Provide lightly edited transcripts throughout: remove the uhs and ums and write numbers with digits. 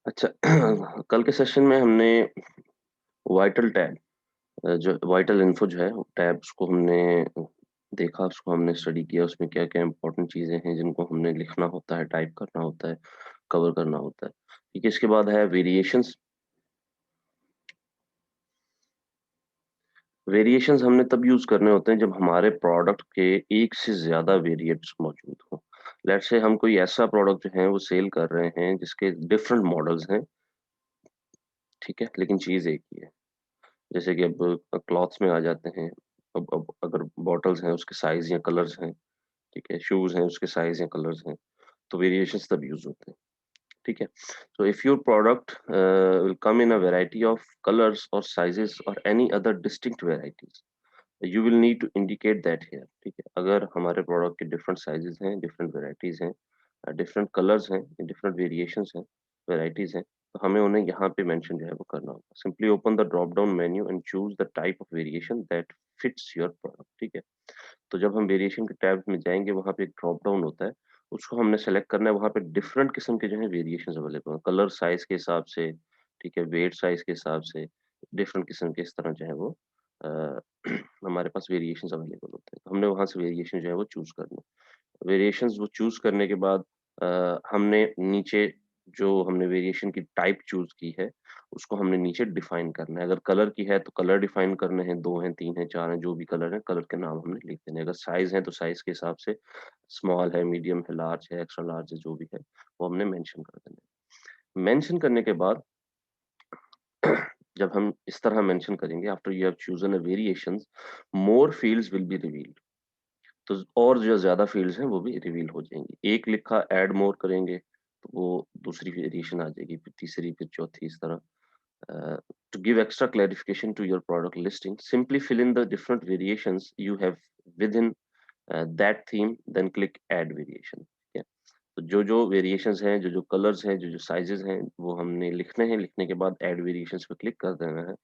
अच्छा कल के सेशन में हमने वाइटल टैब जो वाइटल इन्फो जो है टैब उसको हमने देखा, उसको हमने स्टडी किया, उसमें क्या-क्या इम्पोर्टेंट चीज़ें हैं जिनको हमने लिखना होता है, टाइप करना होता है, कवर करना होता है। ठीक है, इसके बाद है वेरिएशंस। वेरिएशंस हमने तब यूज़ करने होते हैं जब हमारे प्रोडक्ट के एक से ज़्यादा वेरिएंट्स मौजूद हों। लेट्स से हम कोई ऐसा प्रोडक्ट जो है वो सेल कर रहे हैं जिसके डिफरेंट मॉडल्स हैं, ठीक है? लेकिन चीज़ एक ही है। जैसे कि अब क्लॉथ्स में आ जाते हैं। अब अगर बॉटल्स हैं, उसके साइज़ या कलर्स हैं, ठीक है? शूज़ हैं, उसके साइज़ या कलर्स हैं, तो वेरिएशंस तब यूज़ होते हैं, ठीक है? So if your product will come in a variety of colors or sizes or any other distinct varieties, you will need to indicate that here, ठीक है? अगर हमारे प्रोडक्ट के डिफरेंट साइज़ेज़ हैं, डिफरेंट वैराइटीज़ हैं, डिफरेंट कलर्स हैं, different variations हैं, varieties हैं, तो हमें उन्हें यहाँ पे मेंशन जो है वो करना होगा। Simply open the drop down menu and choose the type of variation that fits your product, ठीक है? तो जब हम वेरिएशन के टैब में जाएँगे, वहाँ पे एक ड्रॉप डाउन होता है, उसको हमने सेलेक्ट करना है, वहाँ पे डिफरेंट किस्म के जो है वेरिएशंस अवेलेबल हैं, कलर साइज़ के हिसाब से, ठीक है? वेट साइज़ के हिसाब से, डिफरेंट किस्म के इस तरह जो है वो अ, हमारे पास वेरिएशंस अवेलेबल होते हैं। तो हमने वहाँ से वेरिएशन जो है वो चूज़ करना है। वेरिएशंस वो चूज़ करने के बाद हमने नीचे जो हमने वेरिएशन की टाइप चूज़ की है, उसको हमने नीचे डिफाइन करना है। अगर कलर की है तो कलर डिफाइन करने हैं, 2 हैं, 3 हैं, 4 हैं, जो भी कलर हैं, कलर के नाम हमने लिख देने हैं। अगर साइज़ है तो साइज़ के हिसाब से स्मॉल है, मीडियम है, लार्ज है, एक्स्ट्रा लार्ज है, जो भी है, वो हमने मेंशन कर देना है। मेंशन करने के बाद जब हम इस तरह मेंशन करेंगे after you have chosen a variations, more fields will be revealed. तो और जो ज़्यादा फील्ड्स हैं वो भी रिवील हो जाएँगी। एक लिखा ऐड मोर करेंगे, तो वो दूसरी वेरिएशन आ जाएगी, फिर तीसरी, फिर चौथी इस तरह। To give extra clarification to your product listing, simply fill in the different variations you have within that theme, then click add variation, ठीक है? तो जो-जो वेरिएशंस हैं, जो-जो कलर्स हैं, जो-जो साइज़ेज़ हैं, वो हमने लिखने हैं, लिखने के बाद ऐड वेरिएशंस पे क्लिक कर देना है।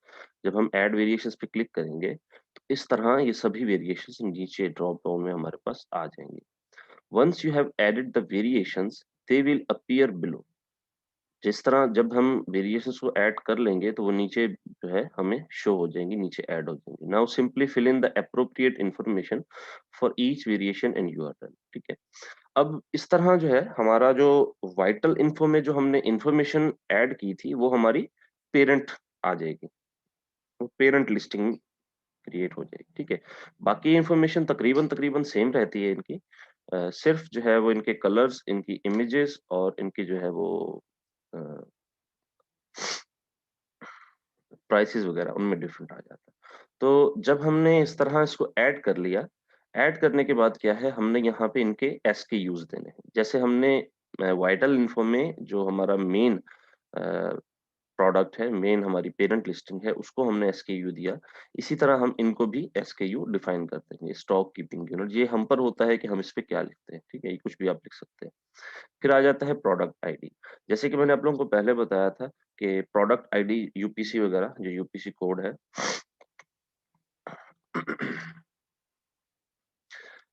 जब हम ऐड वेरिएशंस पे क्लिक करेंगे, तो इस तरह ये सभी वेरिएशंस नीचे ड्रॉप डाउन में हमारे पास आ जाएँगे। Once you have added the variations, they will appear below. जिस तरह जब हम वेरिएशंस को ऐड कर लेंगे तो वो नीचे जो है हमें शो हो जाएँगी, नीचे ऐड हो जाएँगी। Now simply fill in the appropriate information for each variation in URL, ठीक है? अब इस तरह जो है हमारा जो वाइटल इन्फो में जो हमने इन्फॉर्मेशन ऐड की थी वो हमारी पेरेंट आ जाएगी। वो पेरेंट लिस्टिंग क्रिएट हो जाएगी, ठीक है? बाकी इन्फॉर्मेशन तकरीबन-तकरीबन सेम रहती है इनकी। सिर्फ़ जो है वो इनके कलर्स, इनकी इमेजेस और इनकी जो है वो अ, प्राइसेज़ वग़ैरह उनमें डिफरेंट आ जाता है। तो जब हमने इस तरह इसको ऐड कर लिया, ऐड करने के बाद क्या है हमने यहाँ पे इनके एसकेयूज़ देने हैं। जैसे हमने वाइटल इन्फो में जो हमारा मेन प्रोडक्ट है, मेन हमारी पेरेंट लिस्टिंग है, उसको हमने एसकेयू दिया। इसी तरह हम इनको भी एसकेयू डिफाइन कर देंगे, स्टॉक कीपिंग यूनिट। ये हम पर होता है कि हम इस पे क्या लिखते हैं, ठीक है? ये कुछ भी आप लिख सकते हैं। फिर आ जाता है प्रोडक्ट आईडी। जैसे कि मैंने आप लोगों को पहले बताया था कि प्रोडक्ट आईडी यूपीसी वगैरह जो यूपीसी कोड है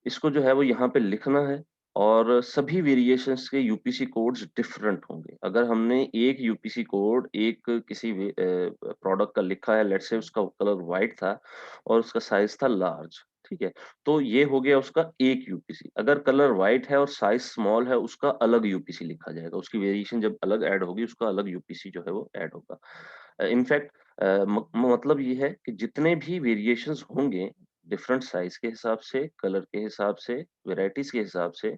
इसको जो है वो यहाँ पे लिखना है और सभी वेरिएशंस के यूपीसी कोड्स डिफरेंट होंगे। अगर हमने एक यूपीसी कोड एक किसी प्रोडक्ट का लिखा है, लेट्स से उसका कलर व्हाइट था और उसका साइज़ था लार्ज, ठीक है? तो ये हो गया उसका एक यूपीसी। अगर कलर व्हाइट है और साइज़ स्मॉल है, उसका अलग यूपीसी लिखा जाएगा। उसकी वेरिएशन जब अलग ऐड होगी, उसका अलग यूपीसी जो है वो ऐड होगा। इनफैक्ट मतलब ये है कि जितने भी वेरिएशंस होंगे डिफरेंट साइज़ के हिसाब से, कलर के हिसाब से, वैराइटीज़ के हिसाब से,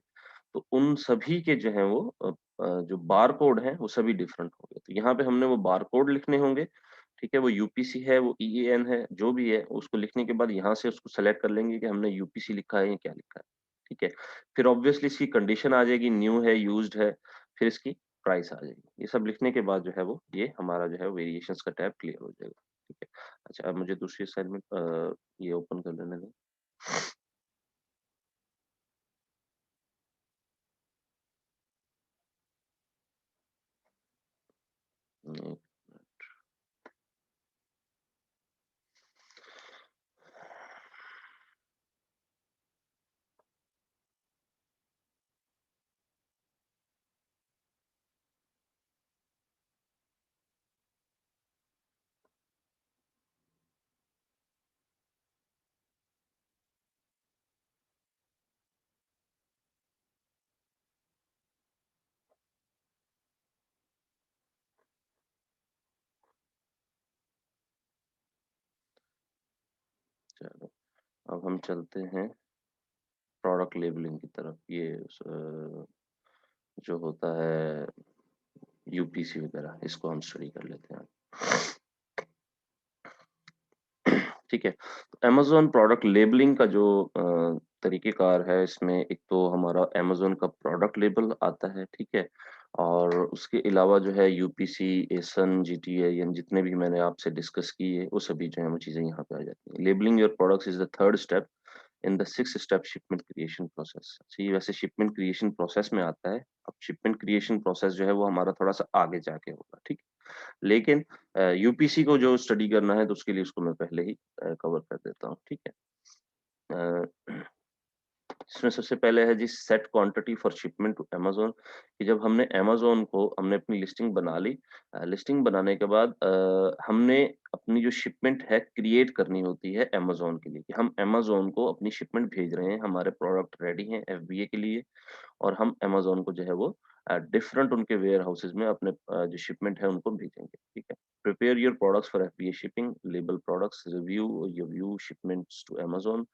तो उन सभी के जो हैं वो जो बारकोड हैं, वो सभी डिफरेंट होंगे। तो यहाँ पे हमने वो बारकोड लिखने होंगे, ठीक है? वो यूपीसी है, वो ईएएन है, जो भी है, उसको लिखने के बाद यहाँ से उसको सेलेक्ट कर लेंगे कि हमने यूपीसी लिखा है या क्या लिखा है, ठीक है? फिर ऑब्वियसली इसकी कंडीशन आ जाएगी, न्यू है, यूज्ड है, फिर इसकी प्राइस आ जाएगी। ये सब लिखने के बाद जो है वो ये हमारा जो है वेरिएशंस का टैब क्लियर हो जाएगा, ठीक है? अच्छा, अब मुझे दूसरी असाइनमेंट ये ओपन कर लेने दें। एक अब हम चलते हैं प्रोडक्ट लेबलिंग की तरफ। ये जो होता है यूपीसी वगैरह, इसको हम स्टडी कर लेते हैं। ठीक है, तो अमेज़न प्रोडक्ट लेबलिंग का जो तरीक़ेकार है, इसमें एक तो हमारा अमेज़न का प्रोडक्ट लेबल आता है, ठीक है? और उसके अलावा जो है यूपीसी, एसन, जीटीआईएन जितने भी मैंने आपसे डिस्कस किए, वो सभी जो है वो चीज़ें यहाँ पे आ जाती हैं। Labelling your products is the third step in the 6 step shipment creation process. अच्छा, ये वैसे शिपमेंट क्रिएशन प्रोसेस में आता है। अब शिपमेंट क्रिएशन प्रोसेस जो है वो हमारा थोड़ा-सा आगे जाके होगा, ठीक है? लेकिन यूपीसी को जो स्टडी करना है तो उसके लिए उसको मैं पहले ही कवर कर देता हूँ, ठीक है? अ, इसमें सबसे पहले है जी set quantity for shipment to Amazon, कि जब हमने अमेज़न को हमने अपनी लिस्टिंग बना ली। लिस्टिंग बनाने के बाद हमने अपनी जो शिपमेंट है क्रिएट करनी होती है अमेज़न के लिए, कि हम अमेज़न को अपनी शिपमेंट भेज रहे हैं, हमारे प्रोडक्ट रेडी हैं एफबीए के लिए, और हम अमेज़न को जो है वो डिफरेंट उनके वेयर हाउसेज़ में अपने जो शिपमेंट है उनको भेजेंगे, ठीक है? Prepare your products for FBA shipping, label products, review shipments to Amazon,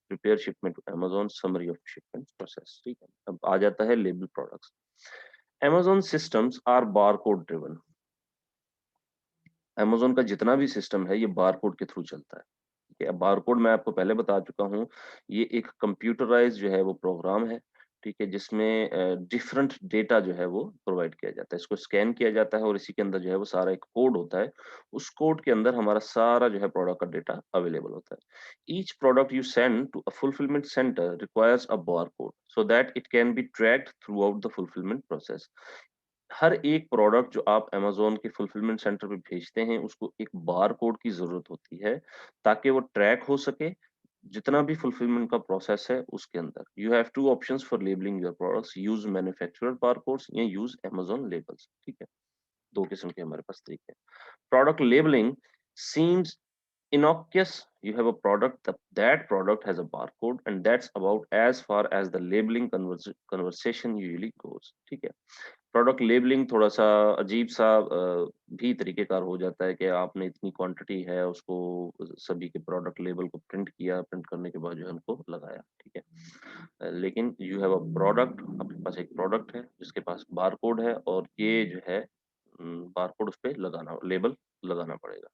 prepare shipment to Amazon, summary of shipment process, ठीक है? अब आ जाता है label products. Amazon systems are barcode driven. Amazon का जितना भी सिस्टम है ये बारकोड के थ्रू चलता है। ठीक है, बारकोड मैं आपको पहले बता चुका हूँ, ये एक कंप्यूटराइज़्ड जो है वो प्रोग्राम है, ठीक है? जिसमें डिफरेंट डेटा जो है वो प्रोवाइड किया जाता है। इसको स्कैन किया जाता है और इसी के अंदर जो है वो सारा एक कोड होता है। उस कोड के अंदर हमारा सारा जो है प्रोडक्ट का डेटा अवेलेबल होता है। Each product you send to a fulfilment centre requires a barcode so that it can be tracked throughout the fulfilment process. हर एक प्रोडक्ट जो आप अमेज़न के फुलफिलमेंट सेंटर पे भेजते हैं, उसको एक बारकोड की ज़रूरत होती है, ताकि वो ट्रैक हो सके, जितना भी फुलफिलमेंट का प्रोसेस है उसके अंदर। You have 2 options for labelling your products, use manufacturer barcodes या यूज़ अमेज़न लेबल्स, ठीक है? 2 किस्म के हमारे पास तरीके हैं। Product labeling seems innocuous. You have a product, that product has a barcode, and that's about as far as the labeling conversation usually goes. ठीक है? प्रोडक्ट लेबलिंग थोड़ा-सा अजीब-सा भी तरीकेकार हो जाता है कि आपने इतनी क्वांटिटी है, उसको सभी के प्रोडक्ट लेबल को प्रिंट किया, प्रिंट करने के बाद जो है उनको लगाया, ठीक है? लेकिन यू हैव अ प्रोडक्ट, आपके पास एक प्रोडक्ट है, जिसके पास बारकोड है और ये जो है बारकोड उसपे लगाना लेबल लगाना पड़ेगा।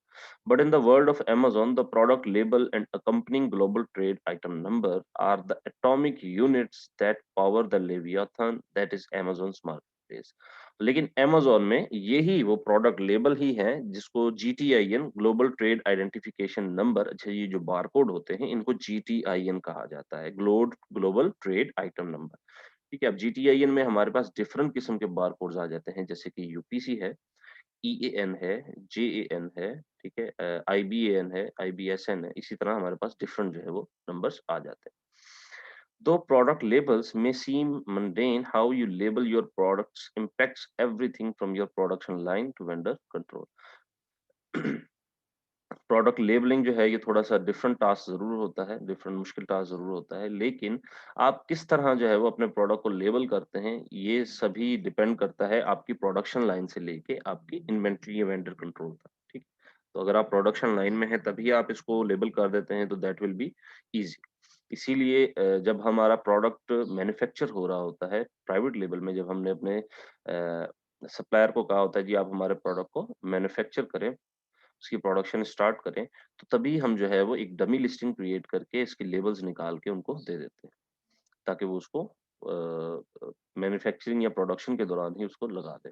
But in the world of Amazon, the product label and accompanying global trade item number are the atomic units that power the Leviathan that is Amazon's marketplace. लेकिन Amazon में यही वो प्रोडक्ट लेबल ही है जिसको GTIN global trade identification number, अच्छा ये जो barcode होते हैं इनको GTIN कहा जाता है, ग्लोबल ट्रेड आइटम नंबर। ठीक है, अब GTIN में हमारे पास डिफरेंट किस्म के बारकोड्स आ जाते हैं, जैसे कि यूपीसी है, ईएएन है, जेएएन है, ठीक है, आईबीएएन है, आईबीएसएन है, इसी तरह हमारे पास डिफरेंट जो है वो नंबर्स आ जाते हैं। Though product labels may seem mundane, how you label your products impacts everything from your production line to vendor control. Product labelling जो है ये थोड़ा-सा डिफरेंट टास्क ज़रूर होता है, डिफरेंट मुश्किल टास्क ज़रूर होता है, लेकिन आप किस तरह जो है वो अपने प्रोडक्ट को लेबल करते हैं, ये सभी डिपेंड करता है आपकी प्रोडक्शन लाइन से लेके आपकी इन्वेंटरी या वेंडर कंट्रोल तक, ठीक? तो अगर आप प्रोडक्शन लाइन में हैं तभी आप इसको लेबल कर देते हैं तो दैट विल बी ईज़ी। इसीलिए जब हमारा प्रोडक्ट मैन्युफैक्चर हो रहा होता है, प्राइवेट लेबल में जब हमने अपने सप्लायर को कहा होता है जी आप हमारे प्रोडक्ट को मैन्युफैक्चर करें, उसकी प्रोडक्शन स्टार्ट करें, तो तभी हम जो है वो एक डमी लिस्टिंग क्रिएट करके इसके लेबल्स निकाल के उनको दे देते हैं, ताकि वो उसको मैन्युफैक्चरिंग या प्रोडक्शन के दौरान ही उसको लगा दें।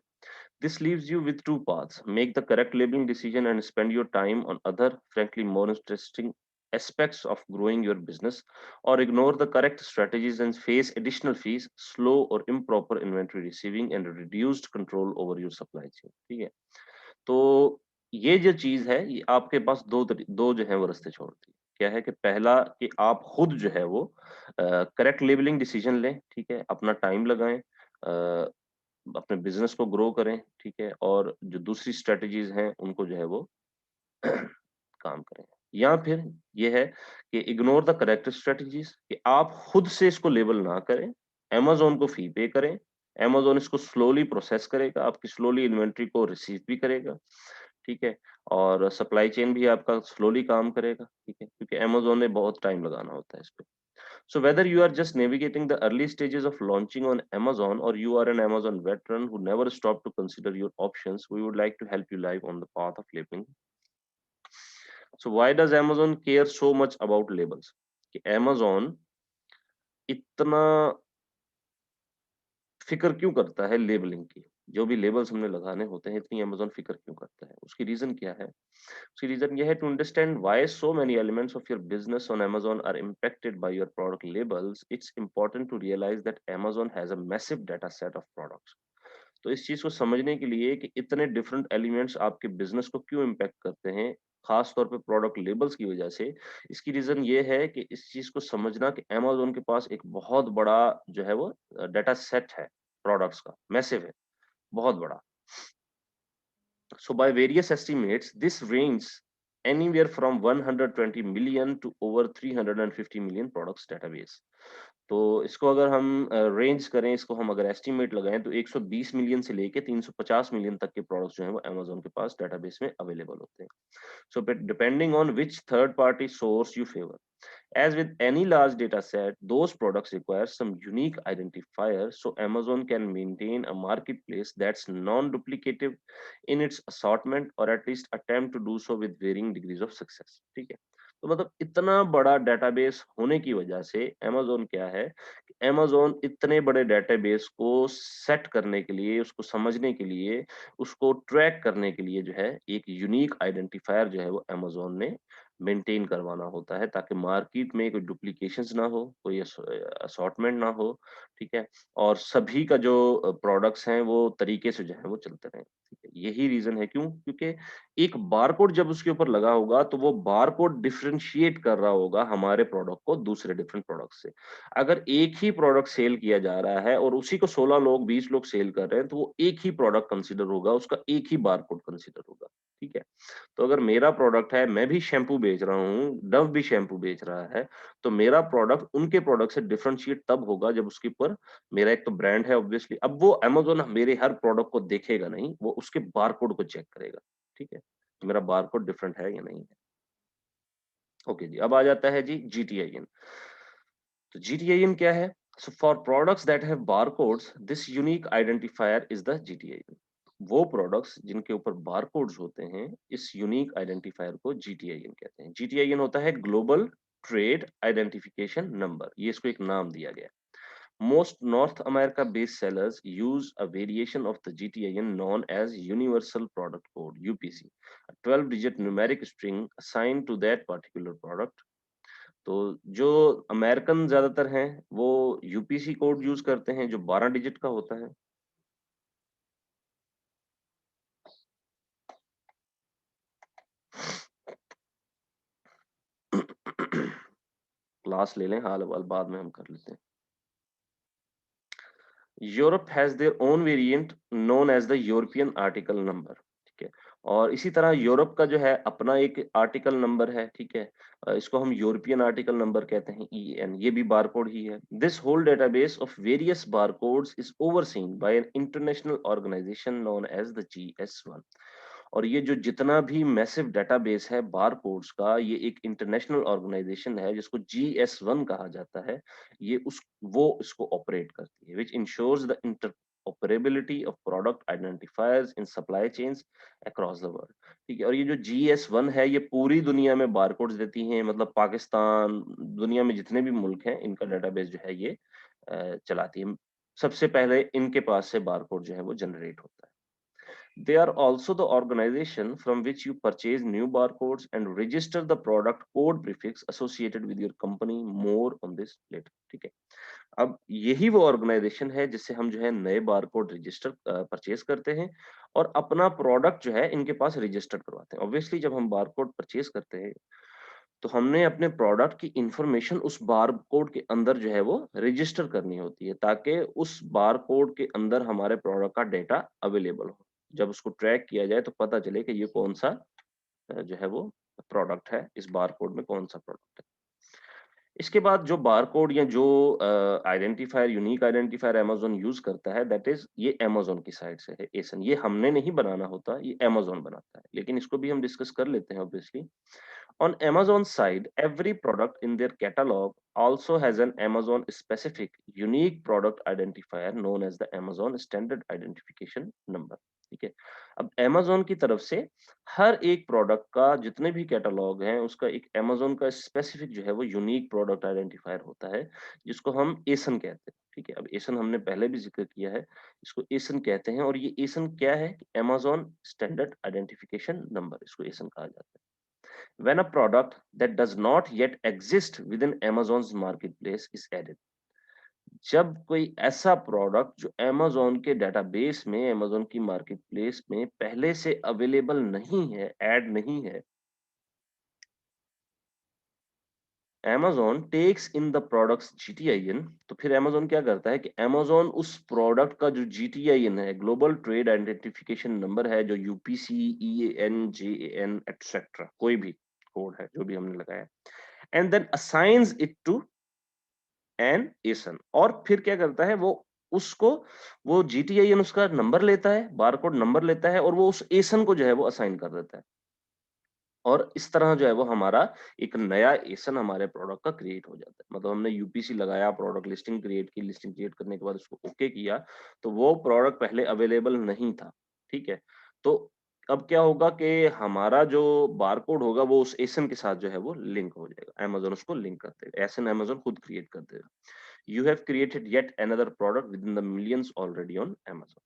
This leaves you with two paths: make the correct labeling decision and spend your time on other, frankly more interesting aspects of growing your business, or ignore the correct strategies and face additional fees, slow or improper inventory receiving, and reduced control over your supply chain। ठीक है? तो ये जो चीज़ है, ये आपके पास 2 जो है वो रास्ते छोड़ती है। क्या है कि पहला कि आप खुद जो है वो करेक्ट लेबलिंग डिसीजन लें, ठीक है? अपना टाइम लगाएँ, अपने बिज़नेस को ग्रो करें, ठीक है? और जो दूसरी स्ट्रैटेजीज़ हैं, उनको जो है वो काम करें। या फिर ये है कि इग्नोर द करेक्ट स्ट्रैटेजीज़, कि आप खुद से इसको लेबल ना करें, अमेज़न को फी पे करें, अमेज़न इसको स्लोली प्रोसेस करेगा, आपकी स्लोली इन्वेंटरी को रिसीव भी करेगा। ठीक है? और सप्लाई चेन भी आपका स्लोली काम करेगा, ठीक है? क्योंकि अमेज़न में बहुत टाइम लगाना होता है इस पे। So whether you are just navigating the early stages of launching on Amazon or you are an Amazon veteran who never stopped to consider your options, we would like to help you live on the path of labeling. So why does Amazon care so much about labels? कि Amazon इतना फ़िक्र क्यों करता है labelling की? जो भी labels हमने लगाने होते हैं, इतनी अमेज़न फ़िक्र क्यों करता है? उसकी रीज़न क्या है? उसकी रीज़न ये है to understand why so many elements of your business on Amazon are impacted by your product labels, it's important to realize that Amazon has a massive data set of products. तो इस चीज़ को समझने के लिए कि इतने डिफरेंट एलिमेंट्स आपके business को क्यों इम्पैक्ट करते हैं, ख़ास तौर पे प्रोडक्ट लेबल्स की वजह से, इसकी रीज़न ये है कि इस चीज़ को समझना कि अमेज़न के पास एक बहुत बड़ा जो है वो डाटा सेट है प्रोडक्ट्स का, मैसिव है, बहुत बड़ा। So by various estimates, this ranges anywhere from 120 million to over 350 million products database. तो इसको अगर हम रेंज करें, इसको हम अगर एस्टिमेट लगाएं तो 120 मिलियन से लेके 350 मिलियन तक के प्रोडक्ट्स जो हैं वो अमेज़न के पास डेटाबेस में अवेलेबल होते हैं। So depending on which third party source you favor. As with any large data set, those products require some unique identifier so Amazon can maintain a marketplace that's non-duplicative in its assortment or at least attempt to do so with varying degrees of success. ठीक है? तो मतलब इतना बड़ा database होने की वजह से Amazon क्या है कि Amazon इतने बड़े डेटाबेस को सेट करने के लिए, उसको समझने के लिए, उसको ट्रैक करने के लिए जो है एक यूनिक आइडेंटिफायर जो है वो Amazon ने मेंटेन करवाना होता है ताकि मार्केट में कोई डुप्लीकेशंस ना हो, कोई असॉर्टमेंट ना हो, ठीक है? और सभी का जो प्रोडक्ट्स हैं वो तरीके से जो है वो चलते रहें, ठीक है? यही रीज़न है क्यों? क्योंकि एक बारकोड जब उसके ऊपर लगा होगा तो वो बारकोड डिफरेंशिएट कर रहा होगा हमारे प्रोडक्ट को दूसरे डिफरेंट प्रोडक्ट से। अगर एक ही प्रोडक्ट सेल किया जा रहा है और उसी को 16 लोग, 20 लोग सेल कर रहे हैं, तो वो एक ही प्रोडक्ट कंसीडर होगा, उसका एक ही बारकोड कंसीडर होगा, ठीक है? तो अगर मेरा प्रोडक्ट है, मैं भी शैम्पू बेच रहा हूँ, डव भी शैम्पू बेच रहा है, तो मेरा प्रोडक्ट उनके प्रोडक्ट से डिफरेंशिएट तब होगा जब उसके ऊपर मेरा एक तो ब्रांड है ऑब्वियसली, अब वो अमेज़न मेरे हर प्रोडक्ट को देखेगा नहीं, वो उसके बारकोड को चेक करेगा, ठीक है? तो मेरा बारकोड डिफरेंट है या नहीं है। ओके जी, अब आ जाता है जी जीटीआईएन। तो जीटीआईएन क्या है? So for products that have barcodes, this unique identifier is the GTIN. वो प्रोडक्ट्स जिनके ऊपर बारकोड्स होते हैं, इस यूनिक आइडेंटिफायर को जीटीआईएन कहते हैं। जीटीआईएन होता है ग्लोबल ट्रेड आइडेंटिफिकेशन नंबर, ये इसको एक नाम दिया गया है। Most North America-based sellers use a variation of the GTIN known as Universal Product Code (UPC), a 12-digit numeric string assigned to that particular product. तो जो अमेरिकन ज्यादातर हैं वो यूपीसी कोड यूज करते हैं जो 12 डिजिट का होता है। क्लास ले लें, हाल वाल बाद में हम कर लेते हैं। Europe has their own variant known as the European article number, ठीक है? और इसी तरह यूरोप का जो है अपना एक आर्टिकल नंबर है, ठीक है? इसको हम यूरोपियन आर्टिकल नंबर कहते हैं, ईएन, ये भी बारकोड ही है। This whole database of various barcodes is overseen by an international organisation known as the GS one. और ये जो जितना भी मैसिव डेटाबेस है बारकोड्स का, ये एक इंटरनेशनल ऑर्गेनाइजेशन है जिसको जीएस1 कहा जाता है। ये उस वो इसको ऑपरेट करती है, which ensures the interoperability of product identifiers in supply chains across the world। ठीक है? और ये जो GS1 है ये पूरी दुनिया में बारकोड्स देती हैं, मतलब पाकिस्तान, दुनिया में जितने भी मुल्क हैं इनका डेटाबेस जो है ये चलाती है। सबसे पहले इनके पास से बारकोड जो है वो जनरेट होता है। They are also the organization from which you purchase new barcodes and register the product code prefix associated with your company. More on this later। ठीक है? अब यही वो ऑर्गेनाइजेशन है जिससे हम जो है नए बारकोड रजिस्टर परचेज करते हैं और अपना प्रोडक्ट जो है इनके पास रजिस्टर करवाते हैं। ऑब्वियसली जब हम बारकोड परचेज करते हैं तो हमने अपने प्रोडक्ट की इंफॉर्मेशन उस बारकोड के अंदर जो है वो रजिस्टर करनी होती है ताकि उस बारकोड के अंदर हमारे प्रोडक्ट का डेटा अवेलेबल हो। जब उसको ट्रैक किया जाए तो पता चले कि ये कौन सा जो है वो प्रोडक्ट है, इस बारकोड में कौन सा प्रोडक्ट है। इसके बाद जो बारकोड या जो identifier, unique identifier Amazon use करता है, दैट इज़ ये अमेज़न की साइड से है एसन। ये हमने नहीं बनाना होता, ये अमेज़न बनाता है। लेकिन इसको भी हम डिस्कस कर लेते हैं obviously. On Amazon's side, every product in their catalog also has an Amazon specific unique product identifier known as the Amazon Standard Identification Number। ठीक है। अब Amazon की तरफ से हर एक प्रोडक्ट का जितने भी कैटलॉग हैं उसका एक Amazon का स्पेसिफिक जो है वो यूनिक प्रोडक्ट आइडेंटिफायर होता है जिसको हम एसन कहते हैं। ठीक है। अब एसन हमने पहले भी जिक्र किया है, इसको एसन कहते हैं और ये एसन क्या है? Amazon स्टैंडर्ड आइडेंटिफिकेशन नंबर, इसको एसन कहा जाता है। When a product that does not yet exist within Amazon's marketplace is added, जब कोई ऐसा प्रोडक्ट जो Amazon के डेटाबेस में, Amazon की मार्केटप्लेस में पहले से अवेलेबल नहीं है, ऐड नहीं है, Amazon takes in the products GTIN। तो फिर Amazon क्या करता है कि Amazon उस प्रोडक्ट का जो GTIN है, ग्लोबल ट्रेड आइडेंटिफिकेशन नंबर है, जो यूपीसी, EAN, JAN एटसेट्रा, कोई भी कोड है जो भी हमने लगाया, and then assigns it to an ASIN. और फिर क्या करता है वो उसको, वो जीटीआईएन उसका नंबर लेता है, बारकोड नंबर लेता है और वो उस एसन को जो है वो असाइन कर देता है। और इस तरह जो है वो हमारा एक नया एसन हमारे प्रोडक्ट का क्रिएट हो जाता है। मतलब हमने यूपीसी लगाया, प्रोडक्ट लिस्टिंग क्रिएट की, लिस्टिंग क्रिएट करने के बाद उसको ओके किया, तो वो प्रोडक्ट पहले अवेलेबल नहीं था। ठीक है। तो अब क्या होगा कि हमारा जो बारकोड होगा वो उस एसन के साथ जो है वो लिंक हो जाएगा। अमेज़न उसको लिंक कर देगा, एसन अमेज़न खुद क्रिएट कर देगा। You have created yet another product within the millions already on Amazon।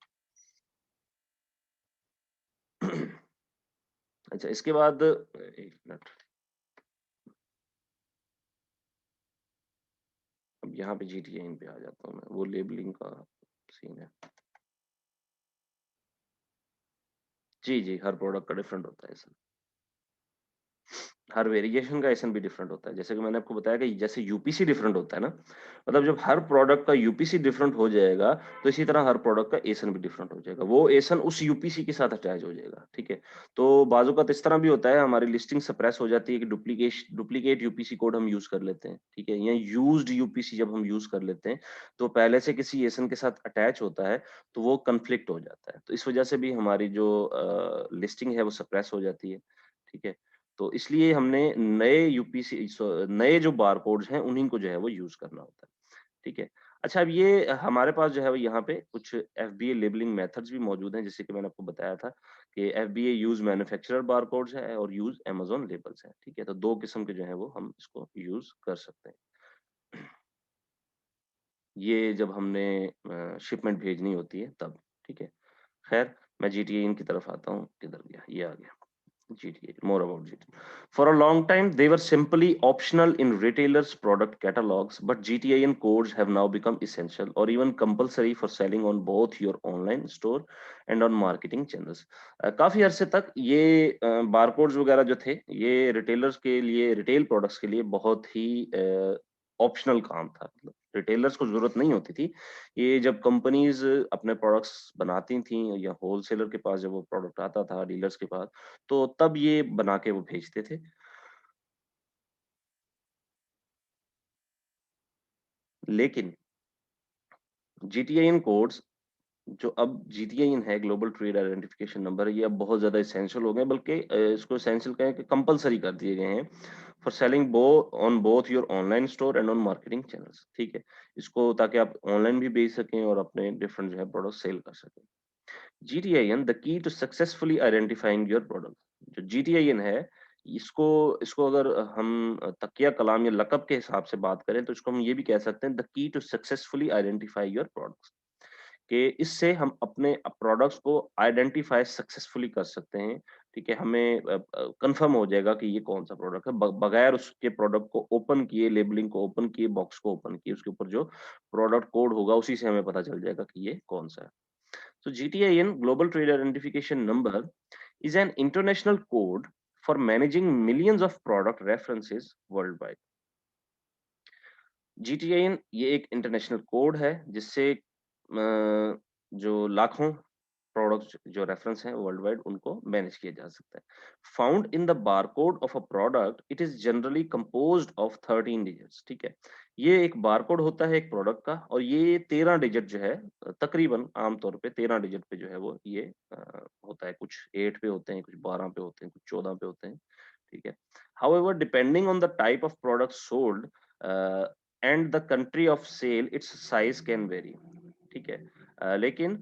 अच्छा, इसके बाद एक मिनट, अब यहाँ पे जीटीआईएन पे आ जाता हूँ मैं, वो लेबलिंग का सीन है। जी, जी, हर प्रोडक्ट का डिफरेंट होता है सर। हर वेरिएशन का एसन भी डिफरेंट होता है। जैसे कि मैंने आपको बताया कि जैसे यूपीसी डिफरेंट होता है ना, मतलब जब हर प्रोडक्ट का यूपीसी डिफरेंट हो जाएगा, तो इसी तरह हर प्रोडक्ट का एसन भी डिफरेंट हो जाएगा। वो एसन उस यूपीसी के साथ अटैच हो जाएगा, ठीक है? तो बाज़ औक़ात इस तरह भी होता है, हमारी लिस्टिंग सप्रेस हो जाती है कि डुप्लीकेट यूपीसी कोड हम यूज़ कर लेते हैं, ठीक है? या यूज्ड यूपीसी जब हम यूज़ कर लेते हैं, तो पहले से किसी एसन के साथ अटैच होता है, तो वो कॉन्फ्लिक्ट हो जाता है। तो इस वजह से भी हमारी जो लिस्टिंग है, वो सप्रेस हो जाती है, ठीक है? तो इसलिए हमने नए जो बारकोड्स हैं, उन्हीं को जो है वो यूज़ करना होता है, ठीक है? अच्छा, अब ये हमारे पास जो है वो यहाँ पे कुछ एफबीए लेबलिंग मेथड्स भी मौजूद हैं, जैसे कि मैंने आपको बताया था कि एफबीए यूज़ मैन्युफैक्चरर बारकोड्स है और यूज़ अमेज़न लेबल्स है, ठीक है? तो 2 किस्म के जो हैं वो हम इसको यूज़ कर सकते हैं। ये जब हमने शिपमेंट भेजनी होती है तब, ठीक है? खैर, मैं जीटीए की तरफ आता हूँ, किधर गया? ये आ गया। GTA, more about GTA. For a long time, they were simply optional in retailers' product catalogs, but GTIN codes have now become essential or even compulsory for selling on both your online store and on marketing channels। काफी अरसे तक ये barcodes वगैरह जो थे, ये retailers के लिए, रिटेल प्रोडक्ट्स के लिए बहुत ही ऑप्शनल काम था। मतलब रिटेलर्स को जरूरत नहीं होती थी। ये जब कंपनीज अपने प्रोडक्ट्स बनाती थी या होलसेलर के पास जब वो प्रोडक्ट आता था, डीलर्स के पास, तो तब ये बना के वो भेजते थे। लेकिन जीटीआईएन कोड्स, जो अब जीटीआईएन है, ग्लोबल ट्रेड आइडेंटिफिकेशन नंबर, ये अब बहुत ज़्यादा एसेंशियल हो गए, बल्कि इसको एसेंशियल कहें कि कंपल्सरी कर दिए गए हैं for selling on both your online store and on marketing channels, ठीक है? इसको ताकि आप ऑनलाइन भी बेच सकें और अपने डिफरेंट जो है प्रोडक्ट सेल कर सकें। GTIN the key to successfully identifying your product. जो जीटीआईएन है, इसको इसको अगर हम तकिया कलाम या लक़ब के हिसाब से बात करें, तो इसको हम ये भी कह सकते हैं, the key to successfully identify your products, कि इससे हम अपने प्रोडक्ट्स को आइडेंटिफाई सक्सेसफुली कर सकते हैं, ठीक है? हमें कंफर्म हो जाएगा कि ये कौन-सा प्रोडक्ट है, बगैर उसके प्रोडक्ट को ओपन किए, लेबलिंग को ओपन किए, बॉक्स को ओपन किए, उसके ऊपर जो प्रोडक्ट कोड होगा, उसी से हमें पता चल जाएगा कि ये कौन-सा है। So GTIN, Global Trade Identification Number, is an international code for managing millions of product references worldwide। GTIN ये एक इंटरनेशनल कोड है जिससे जो लाखों प्रोडक्ट्स जो रेफरेंस हैं वर्ल्ड वाइड उनको मैनेज किया जा सकता है। Found in the barcode of a product it is generally composed of 13 digits, ठीक है। ये एक बारकोड होता है एक प्रोडक्ट का और ये 13 डिजिट जो है तकरीबन आमतौर पे 13 डिजिट पे जो है वो ये होता है। कुछ 8 पे होते हैं, कुछ 12 पे होते हैं, कुछ 14 पे होते हैं, ठीक है। However, depending on the type of product sold and the country of sale, its size can vary, ठीक है। लेकिन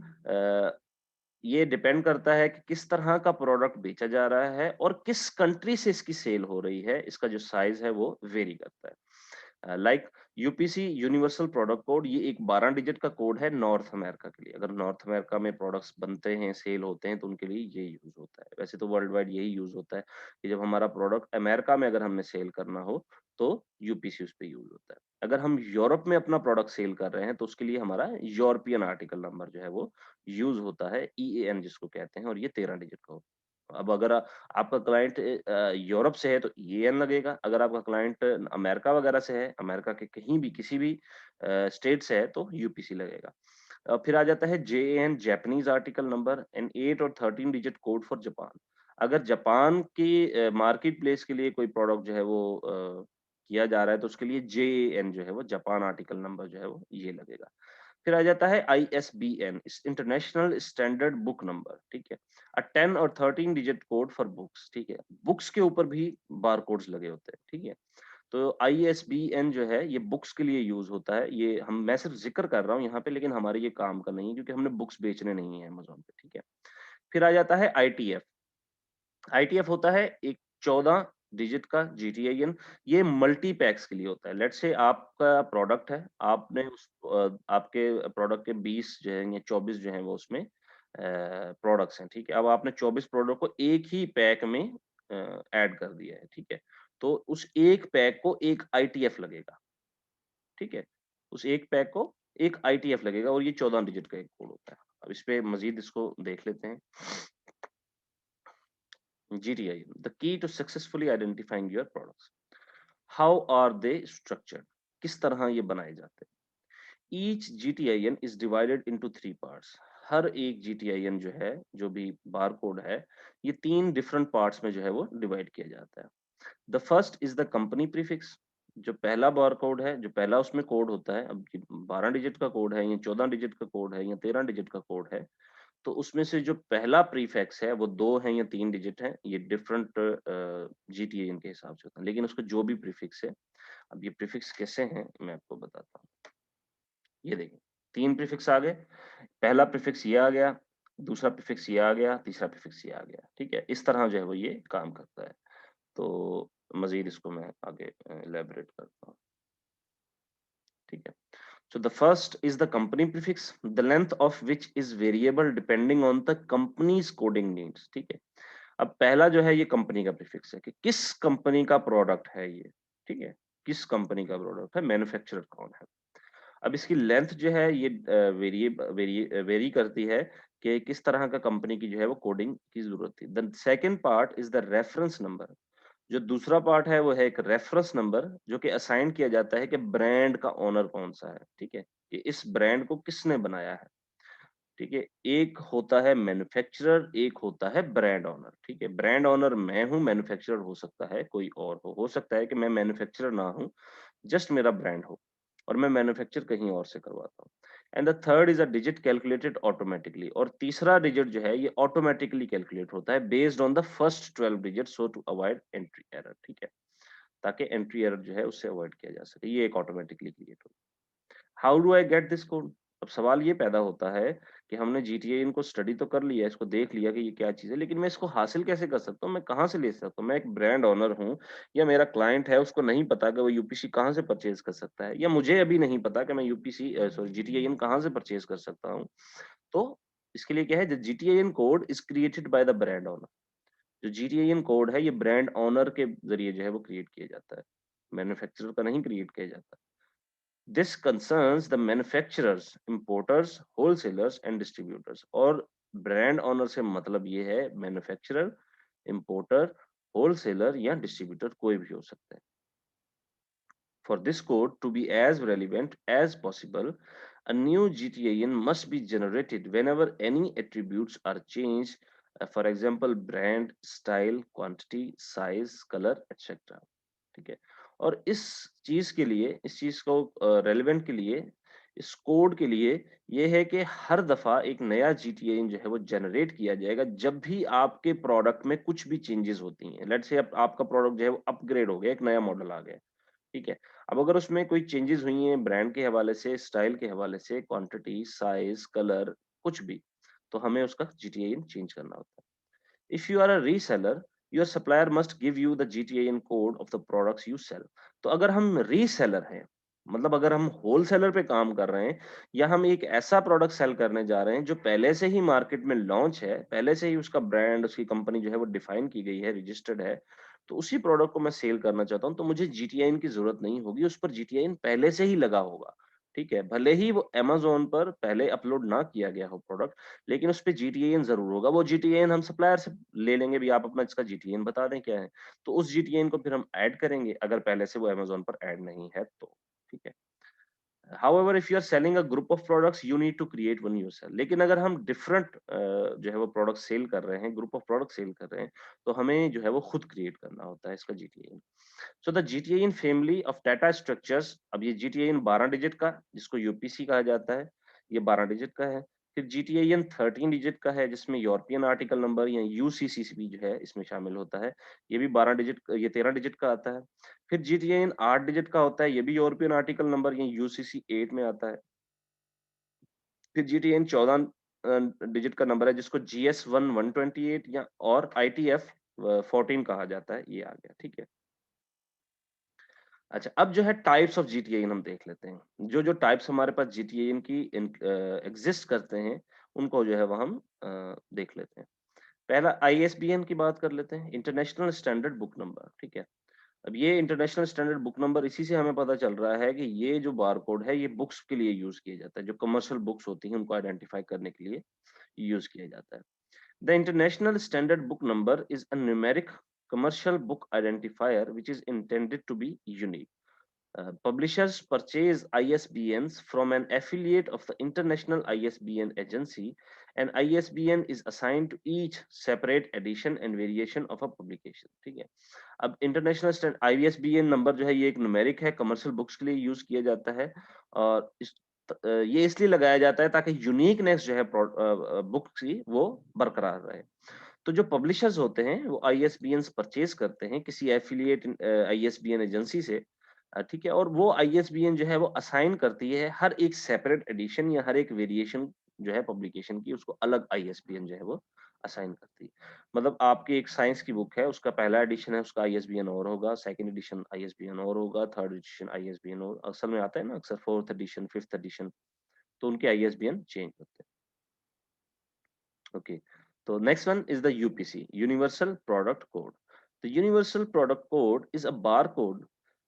ये डिपेंड करता है कि किस तरह का प्रोडक्ट बेचा जा रहा है और किस कंट्री से इसकी सेल हो रही है, इसका जो साइज है वो वेरी करता है। Like UPC universal product code, ये एक 12 डिजिट का कोड है नॉर्थ अमेरिका के लिए। अगर नॉर्थ अमेरिका में प्रोडक्ट्स बनते हैं, सेल होते हैं तो उनके लिए ये यूज होता है। वैसे तो वर्ल्ड वाइड यही यूज होता है कि जब हमारा प्रोडक्ट अमेरिका में अगर हमने सेल करना हो तो यूपीसी उस पे यूज होता है। अगर हम यूरोप में अपना प्रोडक्ट सेल कर रहे हैं तो उसके लिए हमारा यूरोपियन आर्टिकल नंबर जो है वो यूज होता है, ईएएन जिसको कहते हैं, और ये 13 डिजिट का होता है। अब अगर आपका क्लाइंट यूरोप से है तो ईएएन लगेगा। अगर आपका क्लाइंट अमेरिका वगैरह से है, अमेरिका के कहीं भी किसी भी स्टेट से है तो यूपीसी लगेगा। फिर आ जाता है जेएएन, जापानीज आर्टिकल नंबर, एंड 8 और 13 डिजिट कोड फॉर जापान। अगर जापान की मार्केट प्लेस के लिए कोई प्रोडक्ट जो है वो किया जा रहा है तो उसके लिए जेएएन जो है वो जापान आर्टिकल नंबर जो है वो ये लगेगा। फिर आ जाता है ISBN, international standard book number, ठीक है। 10 और 13 डिजिट कोड फॉर बुक्स, ठीक है। बुक्स के ऊपर भी बार कोड्स लगे होते हैं, ठीक है। तो आईएसबीएन जो है ये बुक्स के लिए यूज होता है। ये मैं सिर्फ जिक्र कर रहा हूँ यहाँ पे, लेकिन हमारे ये काम का नहीं है क्योंकि हमने बुक्स बेचने नहीं है अमेज़न पे, ठीक है। फिर आ जाता है आईटीएफ। आईटीएफ होता है एक 14 डिजिट का जीटीआईएन। ये मल्टी पैक्स के लिए होता है। लेट्स से आपका प्रोडक्ट है, आपने आपके प्रोडक्ट के 20 जो है या 24 जो है वो उसमें प्रोडक्ट्स हैं, ठीक है। अब आपने 24 प्रोडक्ट को एक ही पैक में ऐड कर दिया है, ठीक है। तो उस एक पैक को एक आईटीएफ लगेगा, ठीक है। उस एक पैक को एक आईटीएफ लगेगा और ये 14 डिजिट का एक कोड होता है। अब इस पे मजीद इसको देख लेते हैं। GTI, the key to successfully identifying your products. How are they structured? किस तरह ये बनाए जाते हैं? Each GTIN is divided into 3 parts. हर एक GTIN जो है, जो भी बार कोड है, ये 3 डिफरेंट पार्ट्स में जो है वो डिवाइड किया जाता है। The first is the company prefix. जो पहला बार कोड है, जो पहला उसमें कोड होता है, अब 12 डिजिट का कोड है या 14 डिजिट का कोड है या 13 डिजिट का कोड है, तो उसमें से जो पहला प्रीफिक्स है वो 2 है या 3 डिजिट है। ये डिफरेंट जीटीएन के हिसाब से होता है, लेकिन उसका जो भी प्रीफिक्स है, अब ये प्रीफिक्स कैसे हैं मैं आपको बताता हूँ। ये देखिए 3 प्रीफिक्स आ गए। पहला प्रीफिक्स ये आ गया, दूसरा प्रीफिक्स ये आ गया, तीसरा प्रीफिक्स ये आ गया, ठीक है। इस तरह जो है वो ये काम करता है। तो मजीद इसको मैं आगे इलेबोरेट करता हूँ, ठीक है। So the first is the company prefix, the length of which is variable depending on the company's coding needs, ठीक है। अब पहला जो है ये कंपनी का प्रीफिक्स है कि किस कंपनी का प्रोडक्ट है ये, ठीक है। किस कंपनी का प्रोडक्ट है, मैन्युफैक्चरर कौन है। अब इसकी लेंथ जो है ये वेरी करती है कि किस तरह का कंपनी की जो है वो कोडिंग की जरूरत थी। The second part is the reference number. जो दूसरा पार्ट है वो है एक रेफरेंस नंबर जो कि असाइन किया जाता है कि ब्रांड का ओनर कौन सा है, ठीक है। कि इस ब्रांड को किसने बनाया है, ठीक है। एक होता है मैन्युफैक्चरर, एक होता है ब्रांड ओनर, ठीक है। ब्रांड ओनर मैं हूँ, मैन्युफैक्चरर हो सकता है कोई और हो सकता है कि मैं मैन्युफैक्चरर ना हूँ, जस्ट मेरा ब्रांड हो और मैं मैन्युफैक्चर कहीं और से करवाता हूँ। And the third is a digit calculated automatically. और तीसरा डिजिट जो है ये ऑटोमेटिकली कैलकुलेट होता है based on the first 12 digit, so to avoid entry error, ठीक है। ताकि एंट्री एरर जो है उससे अवॉइड किया जा सके, ये एक ऑटोमेटिकली क्रिएट होता है। How do I get this code. अब सवाल ये पैदा होता है कि हमने जीटीए इनको स्टडी तो कर लिया, इसको देख लिया कि ये क्या चीज है, लेकिन मैं इसको हासिल कैसे कर सकता हूँ, मैं कहाँ से ले सकता हूँ। मैं एक ब्रांड ओनर हूँ या मेरा क्लाइंट है, उसको नहीं पता कि वो यूपीसी कहाँ से परचेज कर सकता है, या मुझे अभी नहीं पता कि मैं यूपीसी सॉरी जीटीआईएन कहाँ से परचेज कर सकता हूँ। तो इसके लिए क्या है, the GTIN code is created by the brand owner. जो जीटीआईएन कोड है ये ब्रांड ओनर के जरिए जो है वो क्रिएट किया जाता है, मैन्युफैक्चरर का नहीं क्रिएट किया जाता। This concerns the manufacturers, importers, wholesalers and distributors। और ब्रांड ओनर से मतलब ये है मैन्युफैक्चरर, इंपोर्टर, होलसेलर या डिस्ट्रीब्यूटर कोई भी हो सकता है। For this code to be as relevant as possible, A new GTIN must be generated whenever any attributes are changed, for example, brand, style, quantity, size, color, etc. ठीक है। और इस चीज के लिए, इस चीज को रेलेवेंट के लिए, इस कोड के लिए ये है कि हर दफा एक नया जीटीआईएन जो है वो जनरेट किया जाएगा जब भी आपके प्रोडक्ट में कुछ भी चेंजेस होती हैं। लेट्स से आपका प्रोडक्ट जो है वो अपग्रेड हो गया, एक नया मॉडल आ गया, ठीक है। अब अगर उसमें कोई चेंजेस हुई हैं ब्रांड के हवाले से, स्टाइल के हवाले से, क्वांटिटी, साइज, कलर, कुछ भी, तो हमें उसका जीटीआईएन चेंज करना होता है। If you are a reseller, your supplier must give you the GTIN code of the products you sell. तो अगर हम रीसेलर हैं, मतलब अगर हम होलसेलर पे काम कर रहे हैं या हम एक ऐसा प्रोडक्ट सेल करने जा रहे हैं जो पहले से ही मार्केट में लॉन्च है, पहले से ही उसका ब्रांड, उसकी कंपनी जो है वो डिफाइन की गई है, रजिस्टर्ड है, तो उसी प्रोडक्ट को मैं सेल करना चाहता हूँ, तो मुझे जीटीआईएन की जरूरत नहीं होगी, उस पर जीटीआईएन पहले से ही लगा होगा। ठीक है, भले ही वो अमेज़न पर पहले अपलोड ना किया गया हो प्रोडक्ट, लेकिन उसपे जीटीएन ज़रूर होगा। वो जीटीएन हम सप्लायर से ले लेंगे, भई आप अपना इसका जीटीएन बता दें क्या है। तो उस जीटीएन को फिर हम ऐड करेंगे, अगर पहले से वो अमेज़न पर ऐड नहीं है तो, ठीक है। However, if you are selling a group of products, you need to create one yourself. लेकिन अगर हम डिफरेंट जो है वो प्रोडक्ट सेल कर रहे हैं, ग्रुप ऑफ प्रोडक्ट सेल कर रहे हैं, तो हमें जो है वो खुद क्रिएट करना होता है इसका GTN. So the GTN family of data structures, अब ये जीटीएन 12 डिजिट का, जिसको यूपीसी कहा जाता है, ये 12 डिजिट का है। फिर जीटीएन 13 डिजिट का है, जिसमें यूरोपियन आर्टिकल नंबर या यूसीसीसी जो है इसमें शामिल होता है। ये भी 12 डिजिट, ये 13 डिजिट का आता है। फिर जीटीएन 8 डिजिट का होता है, ये भी यूरोपियन आर्टिकल नंबर या यूसीसी 8 में आता है। फिर जीटीएन 14 डिजिट का नंबर है, जिसको जीएस 1 128 या और आईटीएफ 14 कहा जाता है, ये आ गया, ठीक है। अच्छा, अब जो है टाइप्स ऑफ जीटीएन हम देख लेते हैं। जो टाइप्स हमारे पास जीटीएन की एग्जिस्ट करते हैं, उनको जो है वो हम देख लेते हैं। पहला आईएसबीएन की बात कर लेते हैं, इंटरनेशनल स्टैंडर्ड बुक नंबर, ठीक है। अब ये इंटरनेशनल स्टैंडर्ड बुक नंबर, इसी से हमें पता चल रहा है कि ये जो बारकोड है ये बुक्स के लिए यूज किया जाता है, जो कमर्शियल बुक्स होती हैं उनको आइडेंटिफाई करने के लिए यूज किया जाता है। The international standard book number is a numeric commercial book identifier which is intended to be unique. Publishers purchase ISBNs from an affiliate of the International ISBN Agency, and ISBN is assigned to each separate edition and variation of a publication. ठीक है। अब international stand ISBN number जो है ये एक numeric है, commercial books के लिए यूज किया जाता है, और ये इसलिए लगाया जाता है ताकि यूनिकनेस जो है बुक की वो बरकरार रहे। तो जो पब्लिशर्स होते हैं वो आईएसबीएन परचेज करते हैं किसी एफिलिएट आईएसबीएन एजेंसी से, ठीक है, और वो आईएसबीएन जो है वो असाइन करती है हर एक सेपरेट एडिशन या हर एक वेरिएशन जो है पब्लिकेशन की, उसको अलग आईएसबीएन जो है वो असाइन करती है। मतलब आपकी एक साइंस की बुक है, उसका पहला एडिशन है, उसका आईएसबीएन और होगा, सेकंड एडिशन आईएसबीएन और होगा, थर्ड एडिशन आईएसबीएन और, असल में आता है ना अक्सर फोर्थ एडिशन, फिफ्थ एडिशन, तो उनके आईएसबीएन चेंज होते हैं। Okay. So next one is the UPC, Universal Product Code. The Universal Product Code is a barcode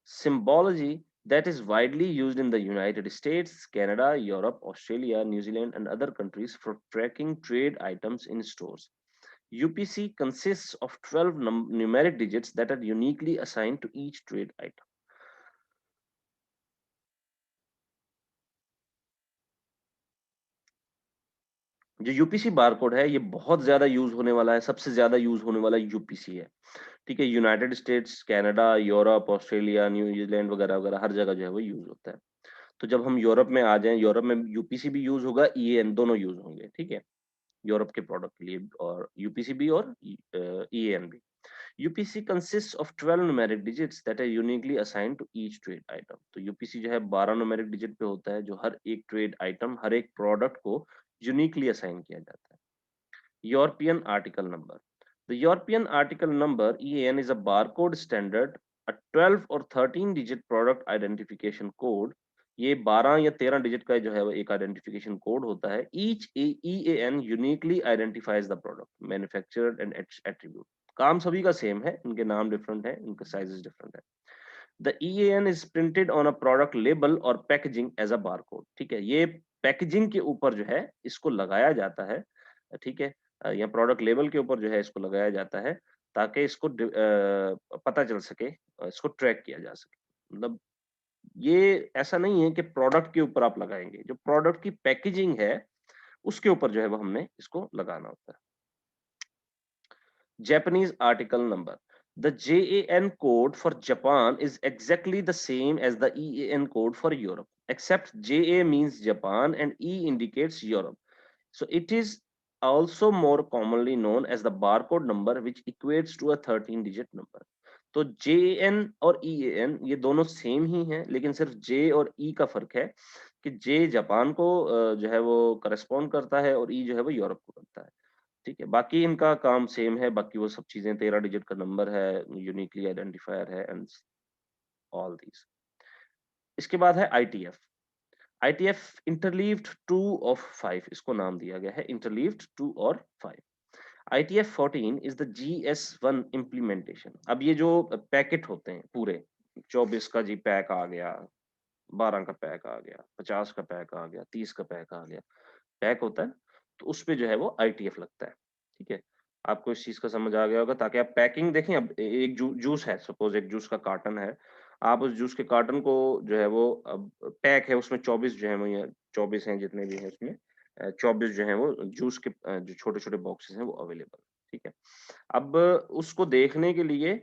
symbology that is widely used in the United States, Canada, Europe, Australia, New Zealand, and other countries for tracking trade items in stores. UPC consists of 12 numeric digits that are uniquely assigned to each trade item. जो UPC barcode है ये बहुत ज्यादा use होने वाला है, सबसे ज्यादा यूज होने वाला यूपीसी है, ठीक है। United states, Canada, Europe, Australia, New Zealand वगैरह वगैरह हर जगह जो है वो यूज होता है। तो जब हम यूरोप में आ जाएं, यूरोप में यूपीसी भी यूज होगा, ईएन दोनों यूज होंगे, ठीक है, यूरोप के प्रोडक्ट के लिए, और यूपीसी भी और ईएन भी। UPC consist of 12 numeric digits that are uniquely assigned to each trade item. तो यूपीसी जो है 12 न्यूमेरिक डिजिट पे होता है, जो हर एक ट्रेड आइटम, हर एक प्रोडक्ट को यूनिकली असाइन किया जाता है। European article number. The European article number EAN is a barcode standard, a 12 or 13 digit product identification code. ये 12 या 13 डिजिट का जो है वो एक आइडेंटिफिकेशन कोड होता है। Each EAN uniquely identifies the product, manufacturer and attribute. काम सभी का सेम है, इनके नाम डिफरेंट है, इनके साइजेस डिफरेंट है। The EAN is printed on a product label or packaging as a barcode. ठीक है, ये पैकेजिंग के ऊपर जो है इसको लगाया जाता है, ठीक है, या प्रोडक्ट लेबल के ऊपर जो है इसको लगाया जाता है, ताकि इसको पता चल सके, इसको ट्रैक किया जा सके। मतलब ये ऐसा नहीं है कि प्रोडक्ट के ऊपर आप लगाएंगे, जो प्रोडक्ट की पैकेजिंग है उसके ऊपर जो है वो हमने इसको लगाना होता है। Japanese article number. The JAN code for Japan is exactly the same as the EAN code for Europe, except JA means Japan and E indicates Europe. So it is also more commonly known as the barcode number, which equates to a 13-digit number. तो JAN और EAN ये दोनों same ही हैं, लेकिन सिर्फ J और E का फर्क है कि J जापान को जो है वो करस्पॉन्ड करता है और E जो है वो यूरोप को करता है। ठीक है, बाकी इनका काम सेम है, बाकी वो सब चीजें 13 डिजिट का नंबर है, यूनिकली आइडेंटिफायर है एंड ऑल दीज। इसके बाद है आईटीएफ। आईटीएफ इंटरलीव्ड 2 ऑफ 5, इसको नाम दिया गया है इंटरलीव्ड 2 और 5। ITF 14 is the GS one implementation. अब ये जो पैकेट होते हैं पूरे 24 का जी पैक आ गया, 12 का पैक आ गया, 50 का पैक आ गया, 30 का पैक आ गया, पैक होता है तो उसपे जो है वो आईटीएफ लगता है। ठीक है, आपको इस चीज का समझ आ गया होगा, ताकि आप पैकिंग देखें। अब एक जूस है, सपोज एक जूस का कार्टन है, आप उस जूस के कार्टन को जो है वो अब पैक है, उसमें 24 जो है वो 24 हैं जितने भी हैं उसमें 24 जो है वो जूस के जो छोटे छोटे बॉक्सेस हैं वो अवेलेबल। ठीक है, अब उसको देखने के लिए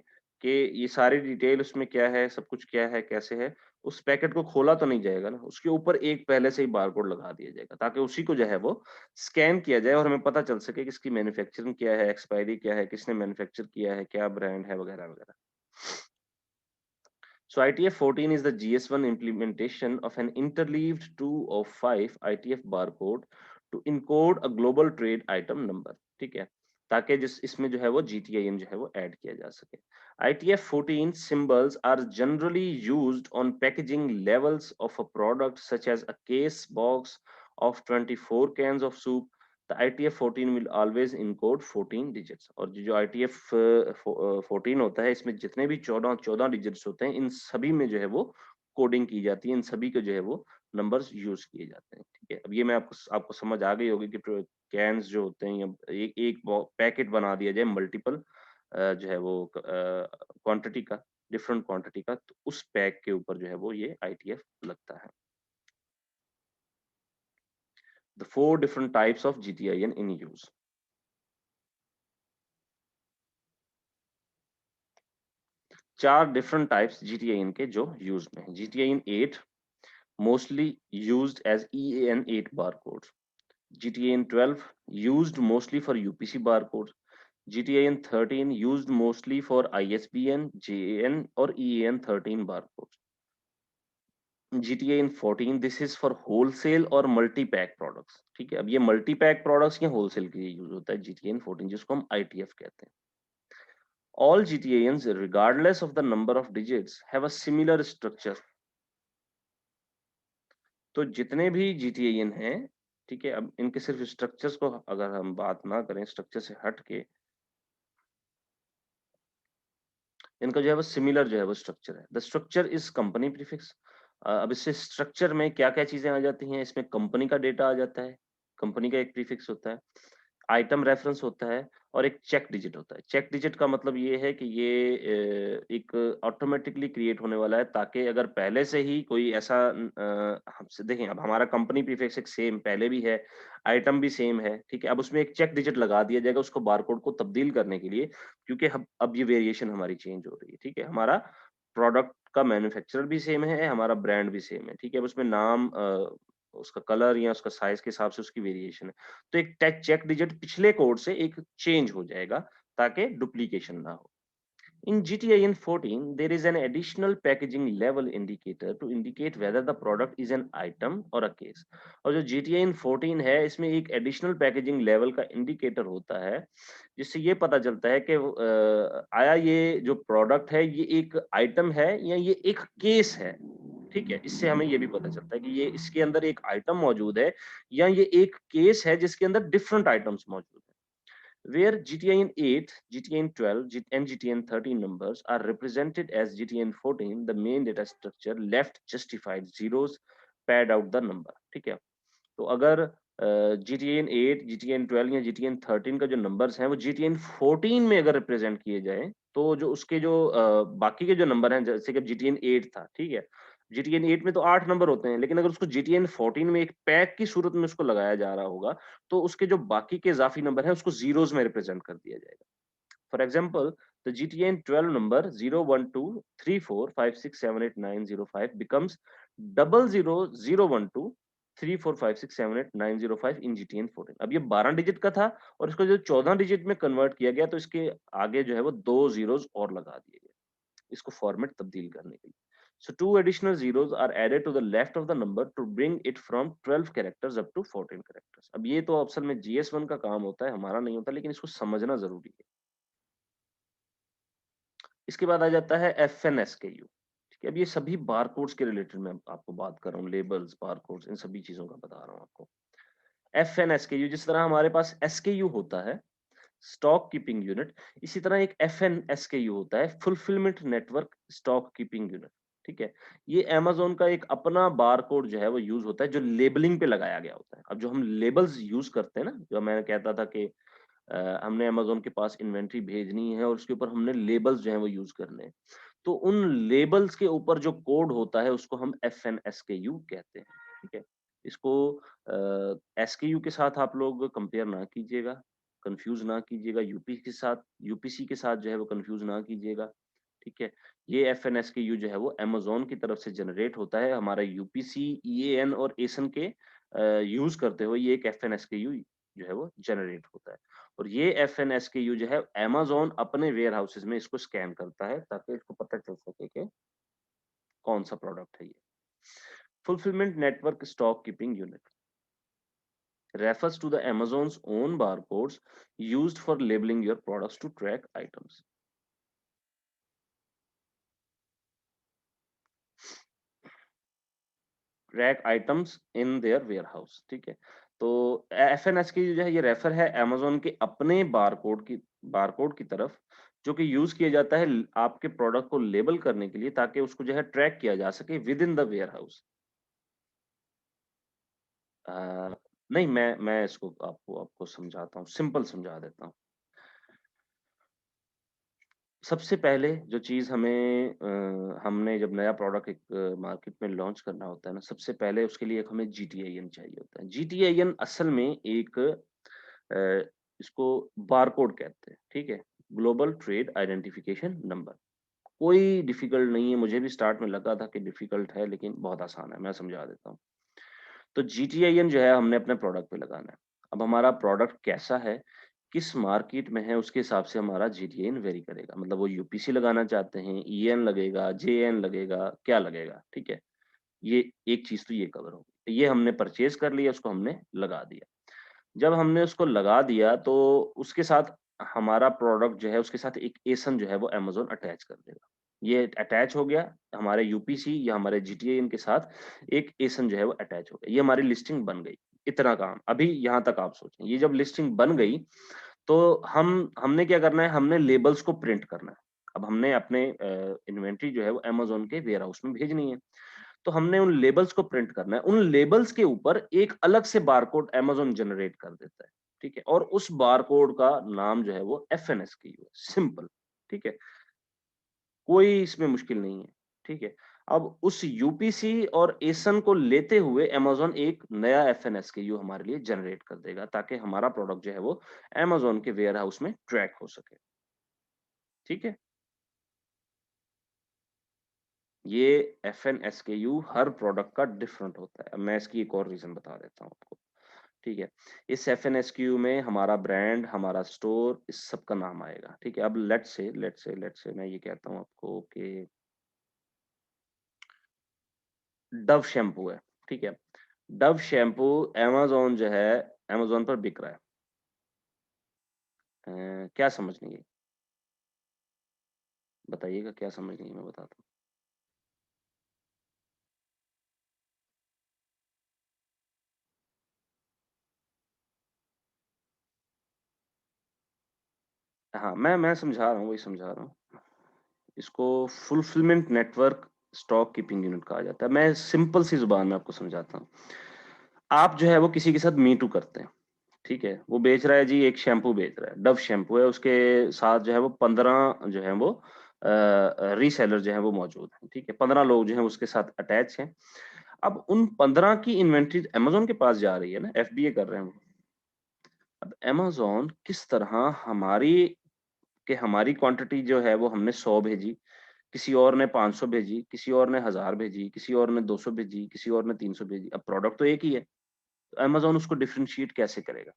कि ये सारी डिटेल उसमें क्या है, सब कुछ क्या है, कैसे है, उस पैकेट को खोला तो नहीं जाएगा ना, उसके ऊपर एक पहले से ही बारकोड लगा दिया जाएगा, ताकि उसी को जो है वो स्कैन किया जाए और हमें पता चल सके कि इसकी मैन्युफैक्चरिंग क्या है, एक्सपायरी क्या है, किसने मैन्युफैक्चर किया है, क्या ब्रांड है, वगैरह वगैरह। So ITF 14 is the GS1 implementation of an interleaved 2 of 5 ITF barcode to encode a global trade item number। ठीक है, ताकि जिस इसमें जो है वो GTIN जो है वो ऐड किया जा सके। ITF 14 symbols are generally used on packaging levels of a product such as a case box of 24 cans of soup। The ITF 14 will always encode 14 digits। और जो ITF 14 होता है, इसमें जितने भी 14 डिजिट्स होते हैं, इन सभी में जो है वो कोडिंग की जाती है, इन सभी के जो है वो नंबर्स यूज किए जाते हैं। ठीक है, अब ये मैं आपको आपको समझ आ गई होगी कि कैंस जो होते हैं, या एक पैकेट बना दिया जाए मल्टीपल जो है वो क्वांटिटी का, डिफरेंट क्वांटिटी का, तो उस पैक के ऊपर जो है वो ये आईटीएफ लगता है। The 4 different types of GTIN in use। 4 different types GTIN के जो यूज में है। GTIN 8 mostly used as EAN8 barcodes। GTIN 12 used mostly for UPC barcodes। GTIN 13 used mostly for ISBN, JAN और EAN13 barcodes। GTIN 14 this is for wholesale और multi pack products। ठीक है, अब ये multi pack products या wholesale के लिए use होता है GTIN 14, जिसको हम ITF कहते हैं। All GTINs, regardless of the number of digits, have a similar structure। तो जितने भी GTIN हैं, ठीक है, अब इनके सिर्फ स्ट्रक्चर्स को अगर हम बात ना करें, स्ट्रक्चर से हट के इनका जो है वो सिमिलर जो है वो स्ट्रक्चर है। The structure is company prefix. अब इससे स्ट्रक्चर में क्या क्या चीजें आ जाती हैं, इसमें कंपनी का डेटा आ जाता है, कंपनी का एक प्रीफिक्स होता है, आइटम रेफरेंस होता है और एक चेक डिजिट होता है। चेक डिजिट का मतलब ये है कि ये एक ऑटोमेटिकली क्रिएट होने वाला है, ताकि अगर पहले से ही कोई ऐसा हमसे देखें, अब हमारा कंपनी प्रीफिक्स एक सेम पहले भी है, आइटम भी सेम है, ठीक है, अब उसमें एक चेक डिजिट लगा दिया जाएगा उसको बारकोड को तब्दील करने के लिए, क्योंकि अब ये वेरिएशन हमारी चेंज हो रही है। ठीक है, हमारा प्रोडक्ट का मैन्युफैक्चरर भी सेम है, हमारा ब्रांड भी सेम है। ठीक है, अब उसमें नाम उसका कलर या उसका साइज के हिसाब से उसकी वेरिएशन है, तो एक टच चेक डिजिट पिछले कोड से एक चेंज हो जाएगा, ताकि डुप्लीकेशन ना हो। In GTIN 14, there is an additional packaging level indicator to indicate whether the product is an item or a case। और जो GTIN 14 है, इसमें एक एडिशनल पैकेजिंग लेवल का इंडिकेटर होता है, जिससे ये पता चलता है कि आया ये जो प्रोडक्ट है ये एक आइटम है या ये एक केस है। ठीक है, इससे हमें ये भी पता चलता है कि ये इसके अंदर एक आइटम मौजूद है या ये एक केस है जिसके अंदर डिफरेंट आइटम्स मौजूद है। Where GTIN 8, GTIN 12, and GTIN 13 numbers are represented as GTIN 14, the main data structure left justified zeros pad out the number। ठीक है, तो अगर GTIN 8, GTIN 12 या GTIN 13 का जो नंबर्स हैं वो GTIN 14 में अगर रिप्रेजेंट किए जाए, तो जो उसके जो बाकी के जो नंबर हैं, जैसे कि GTIN 8 था, ठीक है, GTN 8 में तो 8 नंबर होते हैं, लेकिन अगर उसको GTN 14 में एक पैक की सूरत में उसको लगाया जा रहा होगा, तो उसके जो बाकी के इज़ाफ़ी नंबर हैं, उसको ज़ीरोज़ में रिप्रेज़ेंट कर दिया जाएगा। For example, the GTN 12 number 01234567890 becomes 00012345678905 in GTN 14। अब ये 12 डिजिट का था और इसको जो 14 डिजिट में कन्वर्ट किया गया तो इसके आगे जो है वो 2 ज़ीरोज़ और लगा दिए गए, इसको फॉर्मेट तब्दील करने के लिए। So two additional zeros are added to the left of the number to bring it from 12 characters up to 14 characters। अब ये तो असल में GS1 का काम होता है, हमारा नहीं होता, लेकिन इसको समझना ज़रूरी है। इसके बाद आ जाता है FNSKU। ठीक है, अब ये सभी बारकोड्स के रिलेटेड मैं आपको बात कर रहा हूँ, लेबल्स, बारकोड्स, इन सभी चीज़ों का बता रहा हूँ आपको। FNSKU जिस तरह हमारे पास SKU होता है, स्टॉक कीपिंग यूनिट, इसी तरह एक FNSKU होता है, fulfilment network stock keeping unit. ठीक है, ये अमेज़न का एक अपना बारकोड जो है वो यूज़ होता है, जो लेबलिंग पे लगाया गया होता है। अब जो हम लेबल्स यूज़ करते हैं ना, जो मैं कहता था कि हमने अमेज़न के पास इन्वेंटरी भेजनी है और उसके ऊपर हमने लेबल्स जो हैं वो यूज़ करने हैं। तो उन लेबल्स के ऊपर जो कोड होता है उसको हम FNSKU कहते हैं, ठीक है? इसको SKU के साथ आप लोग कंपेयर ना कीजिएगा, कन्फ्यूज़ ना कीजिएगा, यूपी के साथ यूपीसी के साथ जो है वो कन्फ्यूज़ ना कीजिएगा, ठीक है? ये FNSKU जो है वो अमेज़न की तरफ से जनरेट होता है, हमारा यूपीसी, EAN और एसन के यूज़ करते हुए ये एक FNSKU जो है वो जनरेट होता है। और ये FNSKU जो है अमेज़न अपने वेयरहाउसेज़ में इसको स्कैन करता है ताकि इसको पता चल सके कि कौन-सा प्रोडक्ट है ये। Fulfilment network stock keeping unit refers to the Amazon's own barcodes used for labeling your products to track items. Track items in their warehouse, ठीक है? तो FNSKU जो है ये रेफर है अमेज़न के अपने बारकोड की तरफ, जो कि यूज़ किया जाता है आपके प्रोडक्ट को लेबल करने के लिए ताकि उसको जो है ट्रैक किया जा सके विद इन द वेयरहाउस। अ, नहीं, मैं इसको आपको आपको समझाता हूँ, सिंपल समझा देता हूँ। सबसे पहले जो चीज़ हमें हमने जब नया प्रोडक्ट एक मार्केट में लॉन्च करना होता है ना, सबसे पहले उसके लिए एक हमें GTIN चाहिए होता है। GTIN असल में एक इसको बारकोड कहते हैं, ठीक है? Global trade identification number. कोई डिफ़िकल्ट नहीं है, मुझे भी स्टार्ट में लगा था कि डिफ़िकल्ट है, लेकिन बहुत आसान है, मैं समझा देता हूँ। तो GTIN जो है हमने अपने प्रोडक्ट पे लगाना है। अब हमारा प्रोडक्ट कैसा है, किस मार्केट में है, उसके हिसाब से हमारा GTIN वेरी करेगा। मतलब वो यूपीसी लगाना चाहते हैं, EN लगेगा, JN लगेगा, क्या लगेगा, ठीक है? ये एक चीज़ तो ये कवर हो गई। ये हमने परचेज़ कर लिया, उसको हमने लगा दिया। जब हमने उसको लगा दिया तो उसके साथ हमारा प्रोडक्ट जो है उसके साथ एक एसन जो है वो अमेज़न अटैच कर देगा। ये अटैच हो गया हमारे यूपीसी या हमारे जीटीएन के साथ एक एसन जो है वो अटैच हो गया। ये हमारी लिस्टिंग बन गई। इतना काम। अभी यहाँ तक आप सोचें। ये जब लिस्टिंग बन गई तो हमने क्या करना है, हमने लेबल्स को प्रिंट करना है। अब हमने अपने इन्वेंटरी जो है वो अमेज़न के वेयरहाउस में भेजनी है। तो हमने उन लेबल्स को प्रिंट करना है। उन लेबल्स के ऊपर एक अलग से बारकोड अमेज़न जनरेट कर देता है, ठीक है? और उस बारकोड का नाम जो है वो FNSKU है, सिंपल, ठीक है? कोई इसमें मुश्किल नहीं है, ठीक है? अब उस यूपीसी और एसन को लेते हुए अमेज़न एक नया FNSKU हमारे लिए जनरेट कर देगा ताकि हमारा प्रोडक्ट जो है वो अमेज़न के वेयरहाउस में ट्रैक हो सके, ठीक है? ये FNSKU हर प्रोडक्ट का डिफरेंट होता है। अब मैं इसकी एक और रीज़न बता देता हूँ आपको। ठीक है। इस FNSKU में हमारा ब्रांड, हमारा स्टोर इस सब का नाम आएगा, ठीक है? अब लेट्स से मैं ये कहता हूँ आपको कि डव शैम्पू है, ठीक है? डव शैम्पू अमेज़न जो है, अमेज़न पर बिक रहा है। क्या समझ नहीं आई? बताइएगा क्या समझ नहीं आई, मैं बताता हूँ। हाँ, मैं समझा रहा हूँ, वही समझा रहा हूँ। इसको fulfilment network stock keeping unit कहा जाता है। मैं सिंपल सी ज़ुबान में आपको समझाता हूँ। आप जो है वो किसी के साथ मी टू करते हैं। ठीक है, वो बेच रहा है जी एक शैम्पू बेच रहा है, डव शैम्पू है, उसके साथ जो है वो 15 जो है वो रीसेलर जो है वो मौजूद हैं, ठीक है? 15 लोग जो हैं उसके साथ अटैच हैं। अब उन 15 की इन्वेंटरी अमेज़न के पास जा रही है ना, एफबीए कर रहे हैं वो। अब अमेज़न किस तरह हमारी क्वांटिटी जो है वो हमने 100 भेजी, किसी और ने 500 भेजी, किसी और ने 1000 भेजी, किसी और ने 200 भेजी, किसी और ने 300 भेजी। अब प्रोडक्ट तो एक ही है, तो अमेज़न उसको डिफरेंशिएट कैसे करेगा?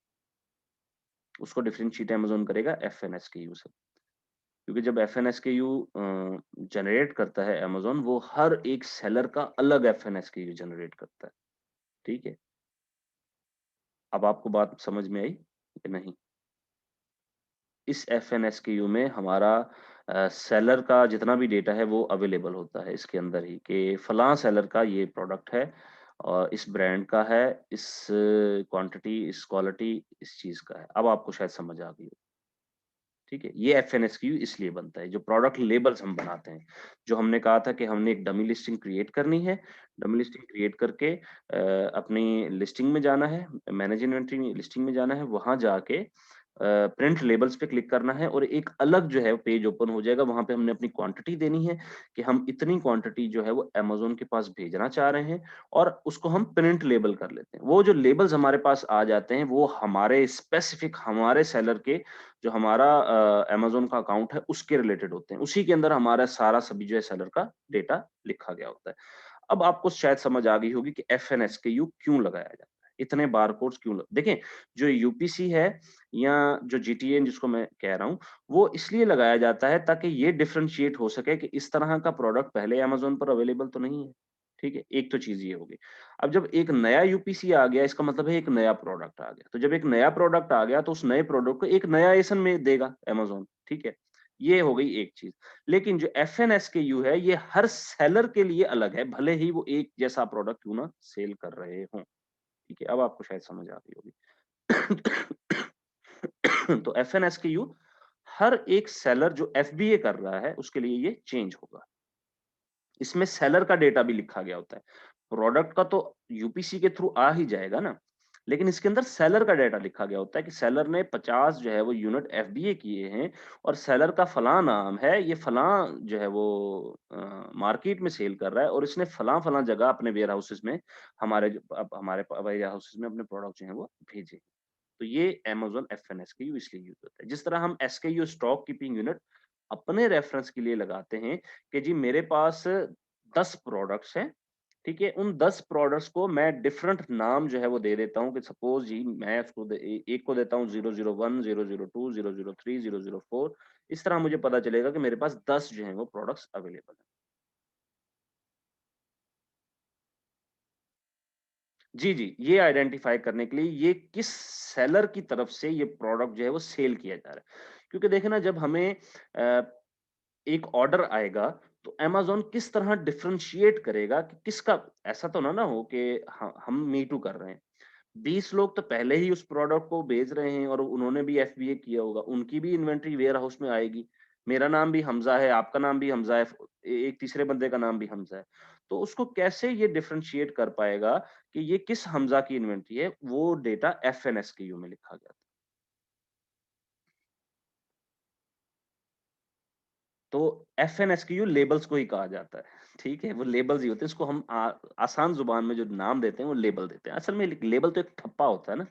उसको डिफरेंशिएट अमेज़न करेगा एफएनएसकेयू से। क्योंकि जब एफएनएसकेयू जनरेट करता है अमेज़न, वो हर एक सेलर का अलग एफएनएसकेयू जनरेट करता है, ठीक है? अब आपको बात समझ में आई कि नहीं? इस एफएनएसकेयू में हमारा सेलर का जितना भी डेटा है वो अवेलेबल होता है इसके अंदर ही कि फलाँ सेलर का ये प्रोडक्ट है और इस ब्रांड का है, इस क्वांटिटी, इस क्वालिटी, इस चीज़ का है। अब आपको शायद समझ आ गई हो, ठीक है? ये एफएनएसक्यू इसलिए बनता है, जो प्रोडक्ट लेबल्स हम बनाते हैं। जो हमने कहा था कि हमने एक डमी लिस्टिंग क्रिएट करनी है, डमी लिस्टिंग क्रिएट करके अपनी लिस्टिंग में जाना है, मैनेज इन्वेंटरी लिस्टिंग में जाना है, वहाँ जाके प्रिंट लेबल्स पे क्लिक करना है और एक अलग जो है पेज ओपन हो जाएगा, वहाँ पे हमने अपनी क्वांटिटी देनी है कि हम इतनी क्वांटिटी जो है वो अमेज़न के पास भेजना चाह रहे हैं और उसको हम प्रिंट लेबल कर लेते हैं। वो जो लेबल्स हमारे पास आ जाते हैं, वो हमारे स्पेसिफिक हमारे सेलर के जो हमारा अमेज़न का अकाउंट है उसके रिलेटेड होते हैं। उसी के अंदर हमारा सारा सभी जो है सेलर का डेटा लिखा गया होता है। अब आपको शायद समझ आ गई होगी कि एफएनएसकेयू क्यों लगाया जाता है? इतने बारकोड्स क्यों ल देखें, जो यूपीसी है या जो जीटीएन जिसको मैं कह रहा हूँ, वो इसलिए लगाया जाता है ताकि ये डिफरेंशिएट हो सके कि इस तरह का प्रोडक्ट पहले अमेज़न पर अवेलेबल तो नहीं है। ठीक है? एक तो चीज़ ये हो गई। अब जब एक नया यूपीसी आ गया इसका मतलब है एक नया प्रोडक्ट आ गया। तो जब एक नया प्रोडक्ट आ गया तो उस नए प्रोडक्ट को एक नया एसन में देगा अमेज़न, ठीक है? ये हो गई एक चीज़। लेकिन जो एफएनएसकेयू है ये हर सेलर के लिए अलग है, भले ही वो एक जैसा प्रोडक्ट क्यों ना सेल कर रहे हों। ठीक है? अब आपको शायद समझ आ गई होगी। तो एफएनएसकेयू हर एक सेलर जो एफबीए कर रहा है उसके लिए ये चेंज होगा। इसमें सेलर का डेटा भी लिखा गया होता है। प्रोडक्ट का तो यूपीसी के थ्रू आ ही जाएगा ना, लेकिन इसके अंदर सेलर का डेटा लिखा गया होता है कि सेलर ने 50 जो है वो यूनिट एफबीए किए हैं और सेलर का फलाँ नाम है, ये फलाँ जो है वो मार्केट में सेल कर रहा है और इसने फलाँ-फलाँ जगह अपने वेयर हाउसेज़ में हमारे जो अब हमारे वेयर हाउसेज़ में अपने प्रोडक्ट जो हैं वो भेजे। तो ये अमेज़न एफएनएसकेयू इसलिए यूज़ होता है। जिस तरह हम एसकेयू स्टॉक कीपिंग यूनिट अपने रेफरेंस के लिए लगाते हैं कि जी मेरे पास 10 प्रोडक्ट्स हैं, ठीक है? उन 10 प्रोडक्ट्स को मैं डिफरेंट नाम जो है वो दे देता हूँ कि सपोज़ जी मैं उसको एक को देता हूँ 001, 002, 003, 004 इस तरह मुझे पता चलेगा कि मेरे पास 10 जो हैं वो प्रोडक्ट्स अवेलेबल हैं। जी, जी। ये आइडेंटिफ़ाई करने के लिए ये किस सेलर की तरफ से ये प्रोडक्ट जो है वो सेल किया जा रहा है। क्योंकि देखिए ना जब हमें एक ऑर्डर आएगा तो अमेज़न किस तरह डिफरेंशिएट करेगा कि किसका ऐसा तो ना हो कि हम मी टू कर रहे हैं। 20 लोग तो पहले ही उस प्रोडक्ट को बेच रहे हैं और उन्होंने भी एफबीए किया होगा, उनकी भी इन्वेंटरी वेयर हाउस में आएगी। मेरा नाम भी हमज़ा है, आपका नाम भी हमज़ा है, एक तीसरे बंदे का नाम भी हमज़ा है। तो उसको कैसे ये डिफरेंशिएट कर पाएगा कि ये किस हमज़ा की इन्वेंटरी है, वो डेटा एफएनएसकेयू में लिखा गया था। तो एफएनएसक्यू लेबल्स को ही कहा जाता है, ठीक है? वो लेबल्स ही होते हैं, इसको हम आसान ज़ुबान में जो नाम देते हैं, वो लेबल देते हैं। असल में लेबल तो एक ठप्पा होता है ना,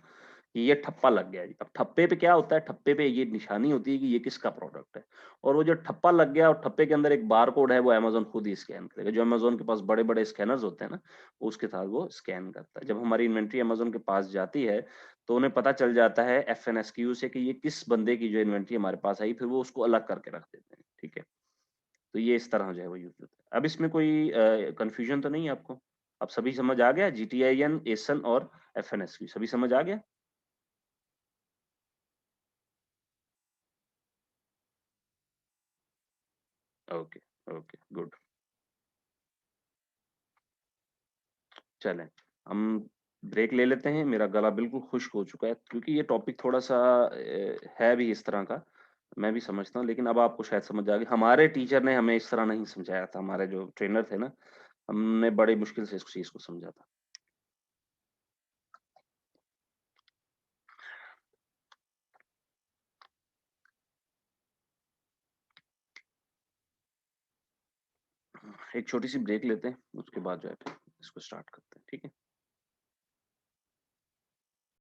कि ये ठप्पा लग गया जी। अब ठप्पे पे क्या होता है, ठप्पे पे ये निशानी होती है कि ये किसका प्रोडक्ट है और वो जो ठप्पा लग गया और ठप्पे के अंदर एक बारकोड है, वो अमेज़न खुद ही स्कैन करेगा। जो अमेज़न के पास बड़े-बड़े स्कैनर्स होते हैं ना, उसके साथ वो स्कैन करता है। जब हमारी इन्वेंटरी अमेज़न के पास जाती है, तो उन्हें पता चल जाता है एफएनएसक्यू से कि ये किस बंदे की जो इन्वेंटरी हमारे पास आई, फिर वो उसको अलग करके रख देते हैं, ठीक है? तो ये इस तरह जो है वो यूज़ होता है। अब इसमें कोई कन्फ्यूज़न तो नहीं है आपको? अब सभी समझ आ गया जीटीआईएन, एसन और एफएनएसक्यू सभी समझ आ गया? Okay, okay, good. चलें, हम ब्रेक ले लेते हैं। मेरा गला बिल्कुल खुश्क हो चुका है क्योंकि ये टॉपिक थोड़ा-सा है भी इस तरह का, मैं भी समझता हूँ लेकिन अब आपको शायद समझ आ गई। हमारे टीचर ने हमें इस तरह नहीं समझाया था, हमारे जो ट्रेनर थे ना, हमने बड़ी मुश्किल से इस चीज़ को समझा था। एक छोटी सी ब्रेक लेते हैं, उसके बाद जो है फिर इसको स्टार्ट करते हैं, ठीक है?